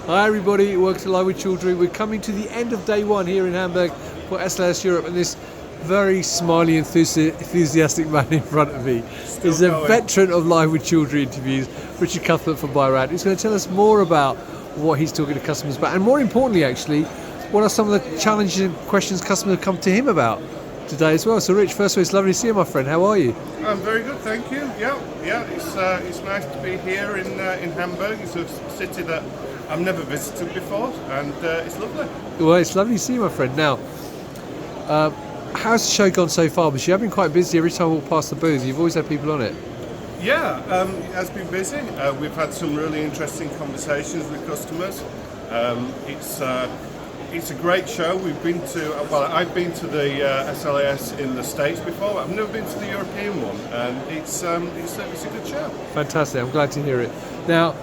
Hi everybody, welcome to Live with Children. We're coming to the end of day one here in Hamburg for SLS Europe, and this very smiley, enthusiastic man in front of me is a veteran of Live with Children interviews, Richard Cuthbert from Bio-Rad, who's going to tell us more about what he's talking to customers about, and more importantly actually, what are some of the challenges and questions customers have come to him about today as well. So Rich, first of all, it's lovely to see you, my friend. How are you? I'm very good, thank you. Yeah, it's nice to be here in Hamburg. It's a city that I've never visited before, and it's lovely. Well, it's lovely to see you, my friend. Now, how's the show gone so far? Because you have been quite busy. Every time we walk past the booth, you've always had people on it. Yeah, it has been busy. We've had some really interesting conversations with customers. It's a great show. We've been to, I've been to the SLAS in the States before. I've never been to the European one, and it's a good show. Fantastic. I'm glad to hear it. Now,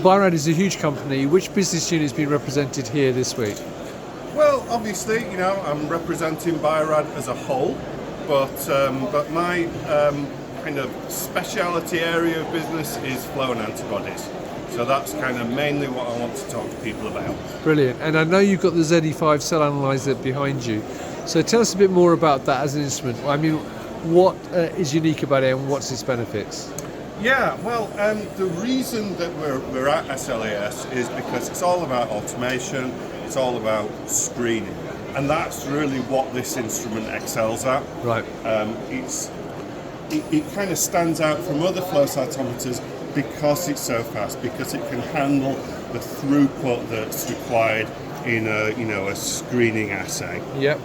Bio-Rad is a huge company. Which business unit has been represented here this week? Well, obviously, I'm representing Bio-Rad as a whole, but my kind of speciality area of business is flow and antibodies. So that's kind of mainly what I want to talk to people about. Brilliant. And I know you've got the ZE5 Cell Analyzer behind you. So tell us a bit more about that as an instrument. I mean, what is unique about it and what's its benefits? Yeah, well, the reason that we're at SLAS is because it's all about automation, it's all about screening. And that's really what this instrument excels at. Right. It kind of stands out from other flow cytometers because it's so fast, because it can handle the throughput that's required in a screening assay. Yep.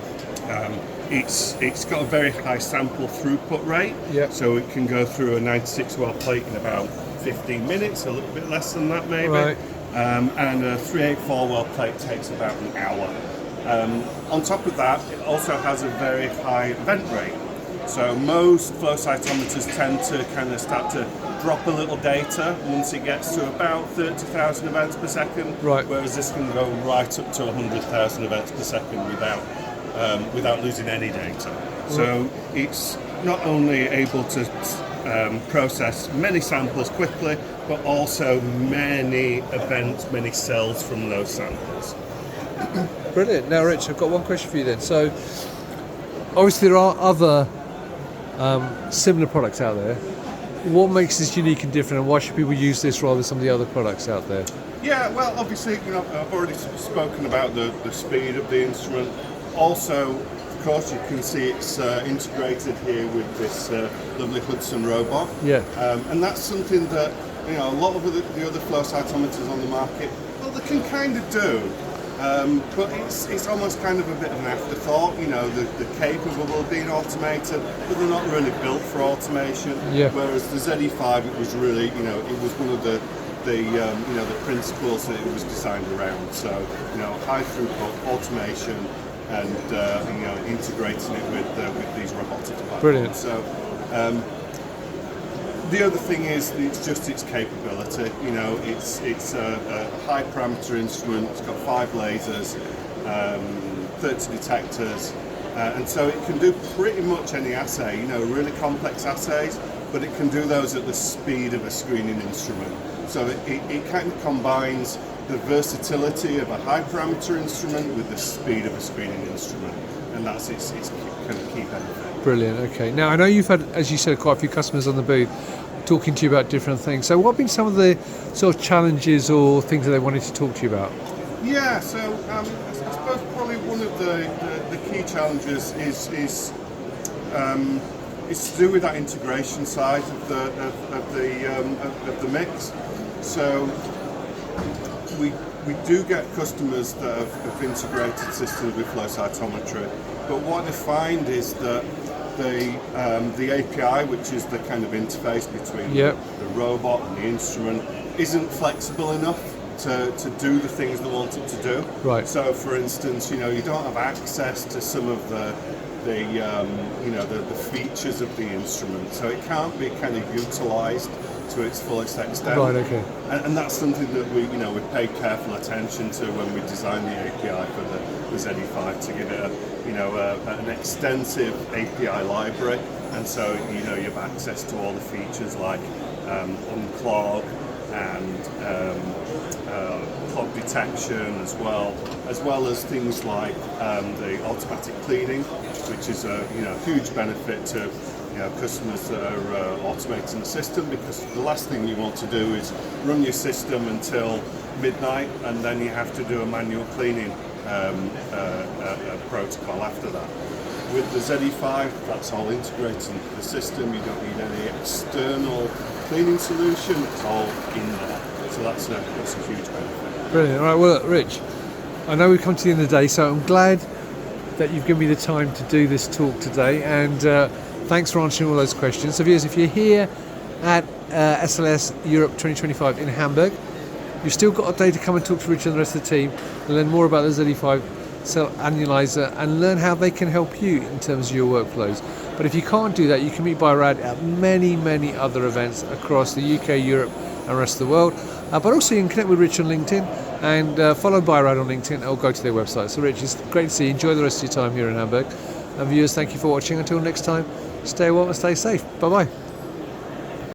It's got a very high sample throughput rate, yep. So it can go through a 96 well plate in about 15 minutes, a little bit less than that maybe. Right. And a 384 well plate takes about an hour. On top of that, it also has a very high vent rate. So most flow cytometers tend to kind of start to drop a little data once it gets to about 30,000 events per second, right. Whereas this can go right up to 100,000 events per second without losing any data. So it's not only able to process many samples quickly, but also many events, many cells from those samples. Brilliant. Now, Rich, I've got one question for you then. So, obviously there are other similar products out there. What makes this unique and different, and why should people use this rather than some of the other products out there? Yeah, well, obviously, I've already spoken about the speed of the instrument. Also, of course, you can see it's integrated here with this lovely Hudson robot. Yeah. And that's something that a lot of the other flow cytometers on the market, well, they can kind of do. But it's almost kind of a bit of an afterthought. They're capable of being automated, but they're not really built for automation. Yeah. Whereas the ZE5, it was really, it was one of the principles that it was designed around. So, high throughput automation and integrating it with these robotic platforms. Brilliant. So. The other thing is it's just its capability. It's a high parameter instrument. It's got 5 lasers, 30 detectors, and so it can do pretty much any assay. Really complex assays, but it can do those at the speed of a screening instrument. So it kind of combines the versatility of a high parameter instrument with the speed of a screening instrument, and that's its kind of key benefit. Brilliant. Okay. Now I know you've had, as you said, quite a few customers on the booth talking to you about different things. So what have been some of the sort of challenges or things that they wanted to talk to you about? Yeah. So I suppose probably one of the key challenges is to do with that integration side of the mix. So we do get customers that have integrated systems with flow cytometry, but what they find is that the API, which is the kind of interface between the robot and the instrument, isn't flexible enough to do the things they want it to do. Right. So, for instance, you don't have access to some of the features of the instrument, so it can't be kind of utilised to its fullest extent. Right. Okay. And that's something that we pay careful attention to when we design the API for the ZE5 to give it an extensive API library, and so you have access to all the features like unclog and clog detection as well as things like the automatic cleaning, which is a huge benefit to customers that are automating the system, because the last thing you want to do is run your system until midnight and then you have to do a manual cleaning protocol after that. With the ZE5, that's all integrated into the system. You don't need any external cleaning solution. It's all in there. So that's a huge benefit. Brilliant. All right, well, look, Rich, I know we've come to the end of the day, so I'm glad that you've given me the time to do this talk today, and thanks for answering all those questions. So viewers, if you're here at SLS Europe 2025 in Hamburg, you've still got a day to come and talk to Rich and the rest of the team and learn more about the ZE5 Cell Analyzer and learn how they can help you in terms of your workflows. But if you can't do that, you can meet Bio-Rad at many other events across the UK, Europe and the rest of the world. But also you can connect with Rich on LinkedIn and follow Bio-Rad on LinkedIn or go to their website. So Rich, it's great to see you. Enjoy the rest of your time here in Hamburg. And viewers, thank you for watching. Until next time, stay warm and stay safe. Bye-bye.